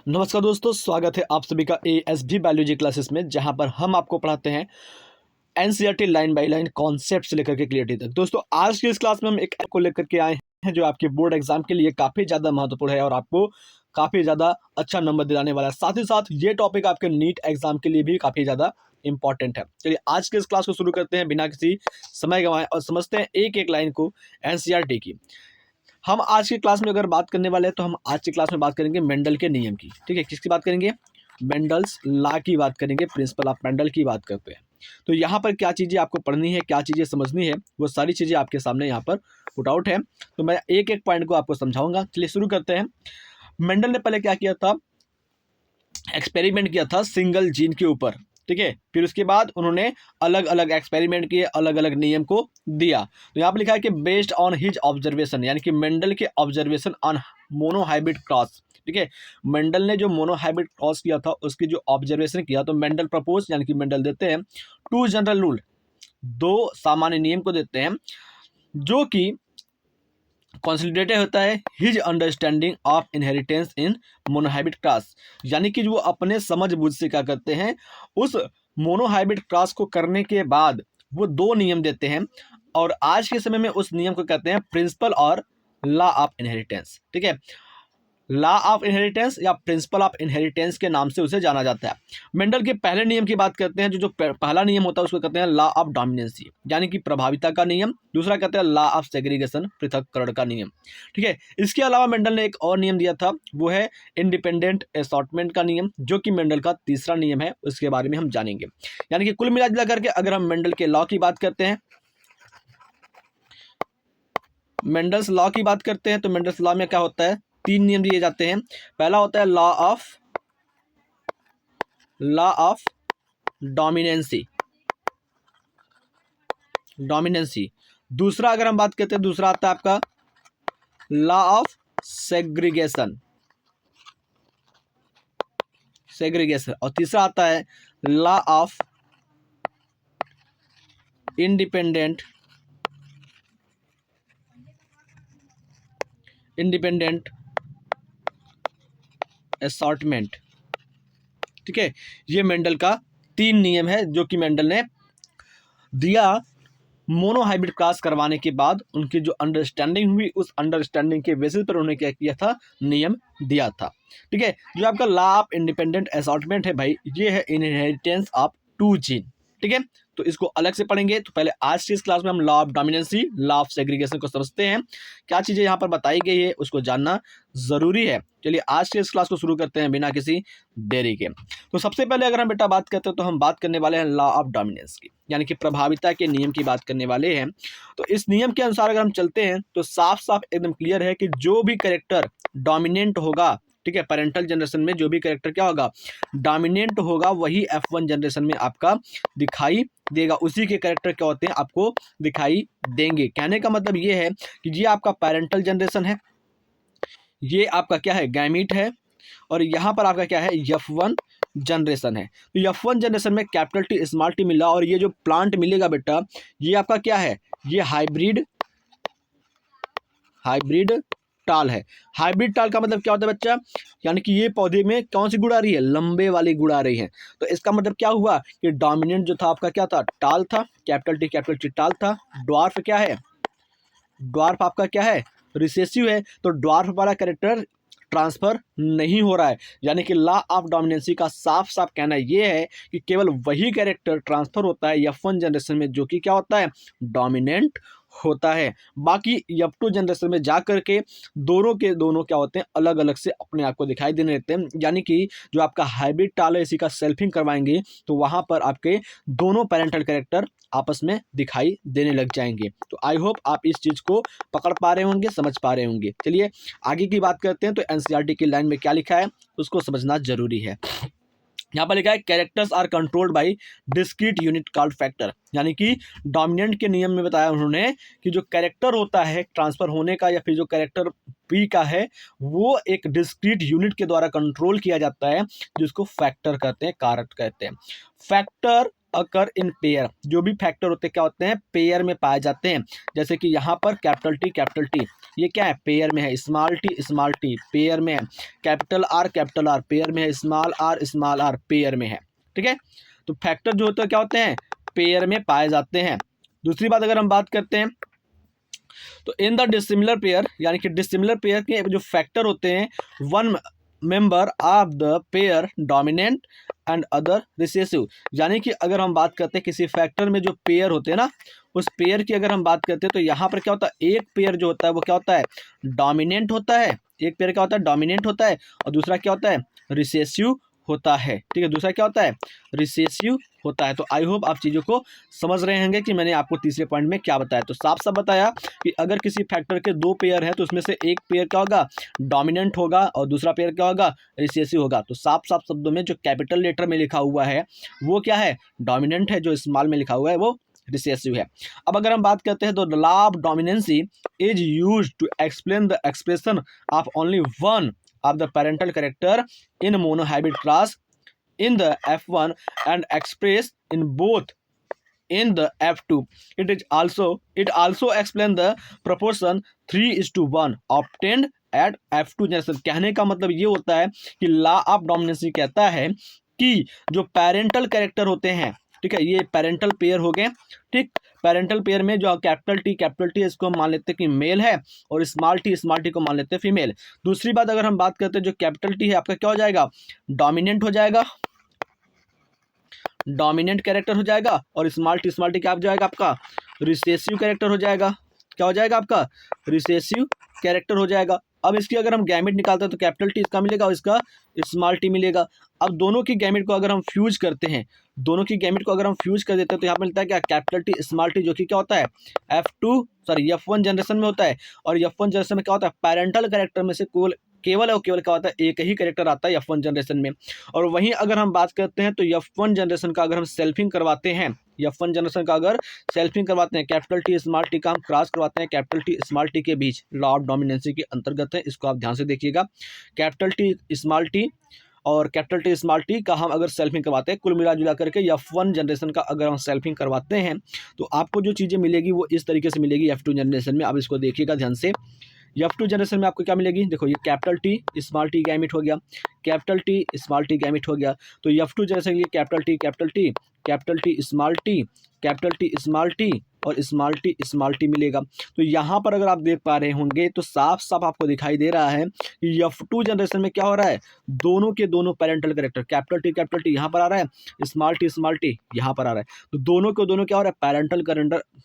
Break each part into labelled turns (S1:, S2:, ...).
S1: नमस्कार दोस्तों, स्वागत है आप सभी का एएसबी बायोलॉजी क्लासेस में, जहां पर हम आपको पढ़ाते हैं NCERT line by line concept से लेकर के क्लियरिटी तक। दोस्तों, आज की इस क्लास में हम एक ऐप को लेकर के आए हैं जो आपके बोर्ड एग्जाम के लिए काफ़ी ज़्यादा महत्वपूर्ण है और आपको काफ़ी ज़्यादा अच्छा नंबर दिलाने वाला है। साथ ही साथ ये टॉपिक आपके नीट एग्जाम के लिए भी काफ़ी ज़्यादा इंपॉर्टेंट है। चलिए आज के इस क्लास को शुरू करते हैं बिना किसी समय गंवाए और समझते हैं एक एक लाइन को एनसीईआरटी की। हम आज की क्लास में अगर बात करने वाले हैं तो हम आज की क्लास में बात करेंगे मेंडल के नियम की। ठीक है, किसकी बात करेंगे? मेंडल्स लॉ की बात करेंगे, प्रिंसिपल ऑफ मेंडल की बात करते हैं। तो यहाँ पर क्या चीज़ें आपको पढ़नी है, क्या चीज़ें समझनी है, वो सारी चीज़ें आपके सामने यहाँ पर पुट आउट है। तो मैं एक एक पॉइंट को आपको समझाऊंगा। चलिए शुरू करते हैं। मेंडल ने पहले क्या किया था? एक्सपेरिमेंट किया था सिंगल जीन के ऊपर। ठीक है, फिर उसके बाद उन्होंने अलग अलग एक्सपेरिमेंट किए, अलग अलग नियम को दिया। तो यहाँ पर लिखा है कि बेस्ड ऑन हिज ऑब्जर्वेशन, यानी कि मेंडल के ऑब्जर्वेशन ऑन मोनोहाइब्रिड क्रॉस। ठीक है, मेंडल ने जो मोनोहाइब्रिड क्रॉस किया था उसकी जो ऑब्जर्वेशन किया, तो मेंडल प्रपोज, यानी कि मेंडल देते हैं टू जनरल रूल, दो सामान्य नियम को देते हैं, जो कि कंसोलिडेटेड होता है his understanding of inheritance in monohybrid cross. यानी कि वो अपने समझ बूझ से क्या करते हैं, उस मोनोहाइब्रिड क्रॉस को करने के बाद वो दो नियम देते हैं, और आज के समय में उस नियम को कहते हैं प्रिंसिपल और लॉ ऑफ इनहेरिटेंस। ठीक है, लॉ ऑफ इनहेरिटेंस या प्रिंसिपल ऑफ इनहेरिटेंस के नाम से उसे जाना जाता है। मेंडल के पहले नियम की बात करते हैं। जो पहला नियम होता है उसको कहते हैं लॉ ऑफ डोमिनेंसी, यानी कि प्रभाविता का नियम। दूसरा कहते हैं लॉ ऑफ सेग्रीगेशन, पृथक्करण का नियम। ठीक है, इसके अलावा मेंडल ने एक और नियम दिया था, वो है इंडिपेंडेंट असॉर्टमेंट का नियम, जो कि मेंडल का तीसरा नियम है। उसके बारे में हम जानेंगे। यानी कि कुल मिला करके अगर हम मेंडल के लॉ की बात करते हैं, मेंडल्स लॉ की बात करते हैं, तो मेंडल्स लॉ में क्या होता है? तीन नियम दिए जाते हैं। पहला होता है लॉ ऑफ डोमिनेंसी। दूसरा अगर हम बात करते हैं, दूसरा आता है आपका लॉ ऑफ सेग्रीगेशन, और तीसरा आता है लॉ ऑफ इंडिपेंडेंट असॉर्टमेंट। ठीक है, ये मेंडल का तीन नियम है जो कि मेंडल ने दिया मोनोहाइब्रिड क्रॉस करवाने के बाद। उनकी जो अंडरस्टैंडिंग हुई, उस अंडरस्टैंडिंग के बेसिस पर उन्होंने क्या किया था? नियम दिया था। ठीक है, जो आपका लॉ ऑफ इंडिपेंडेंट असॉर्टमेंट है भाई, ये है इनहेरिटेंस ऑफ टू जीन। ठीक है, तो इसको अलग से पढ़ेंगे। तो पहले आज की इस क्लास में हम law of dominancy, law of segregation को समझते हैं। क्या चीजें यहाँ पर बताई गई है उसको जानना जरूरी है। चलिए आज की इस क्लास को शुरू करते हैं बिना किसी देरी के। तो सबसे पहले अगर हम बेटा बात करते हैं तो हम बात करने वाले हैं लॉ ऑफ डोमिनेंस की, यानी कि प्रभाविता के नियम की बात करने वाले हैं। तो इस नियम के अनुसार अगर हम चलते हैं तो साफ साफ एकदम क्लियर है कि जो भी कैरेक्टर डोमिनेंट होगा, ठीक है, पेरेंटल जनरेशन में जो भी कैरेक्टर क्या होगा? डोमिनेंट होगा, वही F1 जनरेशन में आपका दिखाई देगा। उसी के कैरेक्टर क्या होते हैं? आपको दिखाई देंगे। कहने का मतलब ये है कि ये आपका पेरेंटल जनरेशन है, ये आपका क्या है? गैमीट है, और यहाँ पर आपका क्या है? F1 जनरेशन है। तो F1 जनरेशन में कैपिटल टी स्मॉल टी मिला, और ये जो प्लांट मिलेगा बेटा, ये आपका क्या है? ये हाइब्रिड टाल है। हाइब्रिड टाल का मतलब क्या होता है बच्चा? यानी कि ये पौधे में कौन सी गुड़ आ रही है? लंबे वाली गुड़ आ रही है। तो इसका मतलब क्या हुआ कि डोमिनेंट जो था आपका क्या था? टाल था, कैपिटल टी टाल था। ड्वार्फ क्या है? ड्वार्फ आपका क्या है? रिसेसिव है। तो ड्वार्फ वाला कैरेक्टर ट्रांसफर नहीं हो रहा है। यानी कि लॉ ऑफ डोमिनेंसी का साफ साफ कहना यह है कि केवल वही कैरेक्टर ट्रांसफर होता है F1 जनरेशन में जो कि क्या होता है? डोमिनेंट होता है। बाकी F2 जनरेशन में जा करके दोनों के दोनों क्या होते हैं? अलग अलग से अपने आप को दिखाई देने लगते हैं। यानी कि जो आपका हाइब्रिड टाल है, इसी का सेल्फिंग करवाएंगे तो वहां पर आपके दोनों पेरेंटल कैरेक्टर आपस में दिखाई देने लग जाएंगे। तो आई होप आप इस चीज को पकड़ पा रहे होंगे, समझ पा रहे होंगे। चलिए आगे की बात करते हैं। तो एनसीईआरटी की लाइन में क्या लिखा है उसको समझना जरूरी है। यहाँ पर लिखा है characters are controlled by discrete unit called factor. यानी कि डोमिनेंट के नियम में बताया उन्होंने कि जो कैरेक्टर होता है ट्रांसफर होने का, या फिर जो कैरेक्टर पी का है, वो एक डिस्क्रीट यूनिट के द्वारा कंट्रोल किया जाता है, जिसको फैक्टर कहते हैं, कारक कहते हैं। Factor occur in pair. जो भी फैक्टर होते हैं क्या होते हैं? पेयर में पाए जाते हैं। जैसे कि यहाँ पर कैपिटल टी ये क्या है, पेयर में है, स्मॉल टी पेयर में है, कैपिटल आर पेयर में है, स्मॉल आर पेयर में है। ठीक है, तो फैक्टर जो होता है क्या होते हैं, पेयर में पाए जाते हैं। दूसरी बात अगर हम बात करते हैं तो इन द डिसिमिलर पेयर, यानी कि डिसिमिलर पेयर के जो फैक्टर होते हैं, one member of the pair dominant and other recessive. यानी कि अगर हम बात करते हैं किसी फैक्टर में जो पेयर होते हैं ना, उस पेयर की अगर हम बात करते हैं तो यहाँ पर क्या होता है, एक पेयर जो होता है वो क्या होता है, डोमिनेंट होता है, एक पेयर क्या होता है, डोमिनेंट होता है, और दूसरा क्या होता है, रिसेसिव होता है। ठीक है, दूसरा क्या होता है, रिसेसिव होता है। तो आई होप आप चीज़ों को समझ रहे होंगे कि मैंने आपको तीसरे पॉइंट में क्या बताया। तो साफ साफ बताया कि अगर किसी फैक्टर के दो पेयर हैं तो उसमें से एक पेयर क्या होगा, डोमिनेंट होगा, और दूसरा पेयर क्या होगा, रिसेसिव होगा। तो साफ साफ शब्दों में जो कैपिटल लेटर में लिखा हुआ है वो क्या है, डोमिनेंट है, जो स्मॉल में लिखा हुआ है वो रिसेसिव है। अब अगर हम बात करते हैं तो the law of dominancy is used to explain the expression of only one of the parental character in monohybrid class in the F1 and expressed in both in the F2. It also explains the proportion 3:1 obtained at F2 generation. कहने का मतलब ये होता है कि law of dominancy कहता है कि जो पेरेंटल कैरेक्टर होते हैं, ठीक है, ये पेरेंटल पेयर हो गए। ठीक, पेरेंटल पेयर में जो कैपिटल टी इसको हम मान लेते हैं कि मेल है, और स्मॉल टी को मान लेते हैं फीमेल। दूसरी बात अगर हम बात करते हैं जो कैपिटल टी है आपका क्या हो जाएगा, डोमिनेंट हो जाएगा, डोमिनेंट कैरेक्टर हो जाएगा, और स्मॉल टी क्या हो जाएगा आपका, रिसेसिव कैरेक्टर हो जाएगा। क्या हो जाएगा आपका, रिसेसिव कैरेक्टर हो जाएगा। अब इसकी अगर हम गैमेट निकालते हैं तो कैपिटल टी इसका मिलेगा और इसका स्मॉल टी मिलेगा। अब दोनों की गैमेट को अगर हम फ्यूज करते हैं, दोनों की गैमेट को अगर हम फ्यूज कर देते हैं तो यहाँ मिलता है क्या, कैपिटल टी स्मॉल टी, जो कि क्या होता है F1 जनरेशन में होता है। और F1 जनरेशन में क्या होता है, पेरेंटल कैरेक्टर में से केवल क्या होता है, एक ही कैरेक्टर आता है F1 जनरेशन में। और वहीं अगर हम बात करते हैं तो F1 जनरेशन का अगर हम सेल्फिंग करवाते हैं, F1 जनरेशन का अगर सेल्फिंग करवाते हैं, कैपिटल टी स्मॉल टी का हम क्रॉस करवाते हैं कैपिटल टी स्मॉल टी के बीच, लॉ ऑफ डोमिनेंसी के अंतर्गत है, इसको आप ध्यान से देखिएगा। कैपिटल टी स्मॉल टी और कैपिटल टी स्मॉल टी का हम अगर सेल्फिंग करवाते हैं, कुल मिला जुला करके F1 जनरेशन का अगर हम सेल्फिंग करवाते हैं तो आपको जो चीज़ें मिलेगी वो इस तरीके से मिलेगी F2 जनरेशन में। आप इसको देखिएगा ध्यान से। F2 जनरेशन में आपको क्या मिलेगी, देखो ये capital T small T gamete हो गया, capital T small T gamete हो गया। तो F2 जनरेशन के लिए कैपिटल टी स्मॉल टी और स्मॉल टी मिलेगा। तो यहाँ पर अगर आप देख पा रहे होंगे तो साफ साफ आपको दिखाई दे रहा है कि F2 जनरेशन में क्या हो रहा है, दोनों के दोनों पेरेंटल कैरेक्टर कैपिटल टी यहाँ पर आ रहा है, स्मॉल टी यहाँ पर आ रहा है। तो दोनों को दोनों क्या हो रहा है, पेरेंटल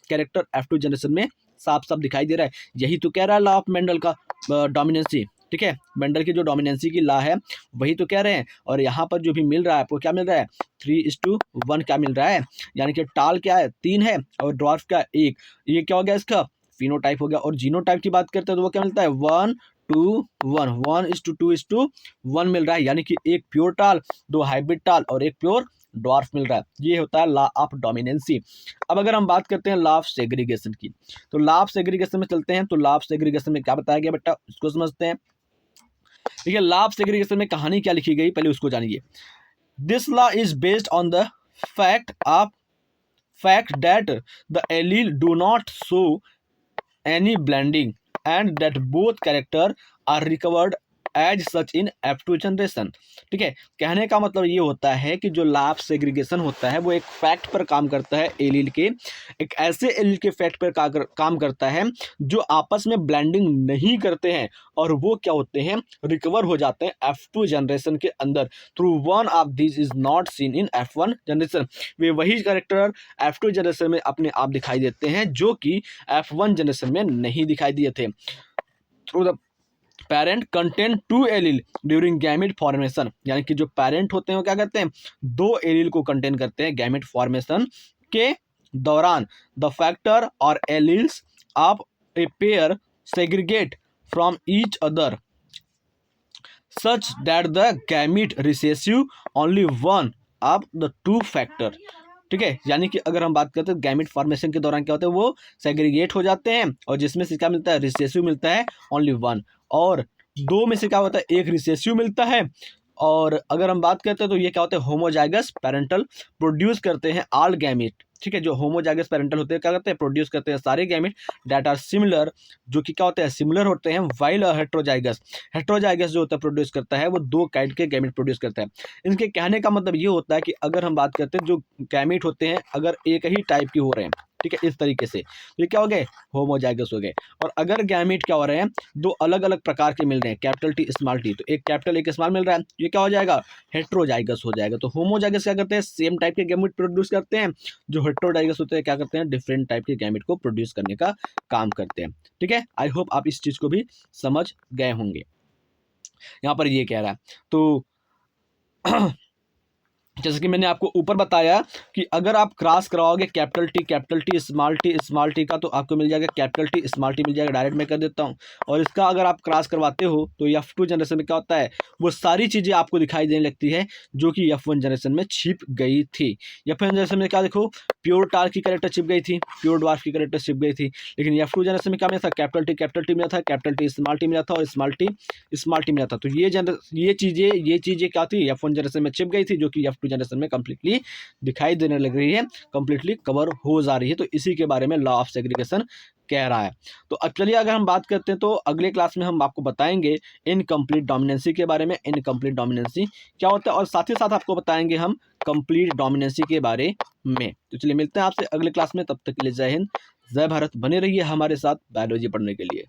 S1: कैरेक्टर F2 जनरेशन में साफ साफ दिखाई दे रहा है। यही तो कह रहा है लॉ ऑफ मेंडल का डोमिनेंसी। ठीक है, मेंडल की जो डोमिनेंसी की लॉ है वही तो कह रहे हैं। और यहाँ पर जो भी मिल रहा है आपको क्या मिल रहा है, 3:1 क्या मिल रहा है, यानी कि टाल क्या है, 3 है, और ड्वार्फ क्या है, 1। ये क्या हो गया, इसका फिनोटाइप हो गया। और जीनोटाइप की बात करते हैं तो वो क्या मिलता है, 1:1 मिल रहा है, यानी कि एक प्योर टाल, 2 हाइब्रिड टाल और एक प्योर ड्वार्फ मिल रहा है। ये होता है लॉ ऑफ डोमिनेंसी। अब अगर हम बात करते हैं लॉ ऑफ सेग्रीगेशन की, तो लॉ ऑफ सेग्रीगेशन में चलते हैं। तो लॉ ऑफ सेग्रीगेशन में क्या बताया गया बेटा, इसको समझते हैं। ठीक है, लॉ ऑफ सेग्रीगेशन में कहानी क्या लिखी गई, पहले उसको जानिए। This law is based on the fact that the allele do not show any blending and that both character are recovered as such in F2 generation. ठीक है, कहने का मतलब ये होता है कि जो लॉ ऑफ सेग्रीगेशन होता है वो एक फैक्ट पर काम करता है, एलील के, एक ऐसे एलील के फैक्ट पर काम करता है जो आपस में ब्लेंडिंग नहीं करते हैं, और वो क्या होते हैं, रिकवर हो जाते हैं F2 जनरेशन के अंदर through one of this is not seen in F1 generation. वे वही कैरेक्टर F2 जनरेशन में अपने आप दिखाई देते हैं जो कि F1 जनरेशन में नहीं दिखाई दिए थे। Through the parent contain 2 allele during gamete formation, यानी कि जो पेरेंट होते हैं वो क्या करते हैं, 2 एलील को कंटेन करते हैं गैमेट फॉर्मेशन के दौरान। द फैक्टर और alleles of a pair segregate from each other such that the gamete recessive only one of the 2 factor. ठीक है, यानी कि अगर हम बात करते हैं गैमेट फॉर्मेशन के दौरान क्या होता है, वो सेग्रीगेट हो जाते हैं, और जिसमें से क्या मिलता है, रिसेसिव मिलता है ओनली 1, और 2 में से क्या होता है, एक रिसेसिव मिलता है। और अगर हम बात करते हैं तो ये क्या होता है, होमोजाइगस पेरेंटल प्रोड्यूस करते हैं ऑल गैमेट, ठीक है, जो होमोजाइगस पेरेंटल होते हैं क्या करते हैं, प्रोड्यूस करते हैं सारे गैमेट दैट आर सिमिलर, जो कि क्या होते हैं, सिमिलर होते हैं, वाइल हेट्रोजाइगस, हेट्रोजाइगस जो होता है प्रोड्यूस करता है वो दो काइंड के गैमेट प्रोड्यूस करता है। इनके कहने का मतलब ये होता है कि अगर हम बात करते हैं जो गैमेट होते हैं अगर एक ही टाइप के हो रहे हैं, ठीक है, इस तरीके से, तो ये क्या हो गए, होमोजाइगस हो गए। और अगर गैमेट क्या हो रहे हैं, दो अलग अलग प्रकार के मिल रहे हैं, कैपिटल टी स्मॉल टी, तो एक कैपिटल एक स्मॉल मिल रहा है, ये क्या हो जाएगा, हेट्रोजाइगस हो जाएगा। तो होमोजाइगस क्या करते हैं, सेम टाइप के गैमेट प्रोड्यूस करते हैं, जो हेट्रोजाइगस होते हैं क्या करते हैं, डिफरेंट टाइप के गैमेट को प्रोड्यूस करने का काम करते हैं। ठीक है, आई होप आप इस चीज को भी समझ गए होंगे। यहाँ पर ये कह रहा है तो जैसे कि मैंने आपको ऊपर बताया कि अगर आप क्रॉस करवाओगे कैपिटल टी स्मॉल टी का, तो आपको मिल जाएगा कैपिटल टी स्मॉल टी मिल जाएगा, डायरेक्ट मैं कर देता हूँ। और इसका अगर आप क्रॉस करवाते हो तो F2 जनरेशन में क्या होता है, वो सारी चीज़ें आपको दिखाई देने लगती है जो कि F1 जनरेशन में छिप गई थी। F1 जनरेशन में क्या देखो, प्योर टार की कैरेक्टर छिप गई थी, प्योर ड्वार्फ की कैरेक्टर छिप गई थी, लेकिन F2 जनरेशन में क्या मिला था, कैपिटल टी मिला था, कैपिटल टी स्मॉल टी मिला था और स्मॉल टी मिला था। तो ये चीज़ें क्या थी, F1 जनरेशन में छिप गई थी, जो कि F2 जनरेशन में कंप्लीटली दिखाई देने लग रही है, कंप्लीटली कवर हो जा रही है। तो इसी के बारे में लॉ ऑफ सेग्रीगेशन कह रहा है। तो अब चलिए अगर हम बात करते हैं तो अगले क्लास में हम आपको बताएंगे इनकम्प्लीट डोमिनेंसी के बारे में, इनकम्प्लीट डोमिनेंसी क्या होता है, और साथ ही साथ आपको बताएंगे हम कंप्लीट डोमिनेंसी के बारे में। तो चलिए मिलते हैं आपसे अगले क्लास में, तब तक के लिए जय हिंद, जय भारत। बने रहिए हमारे साथ बायोलॉजी पढ़ने के लिए।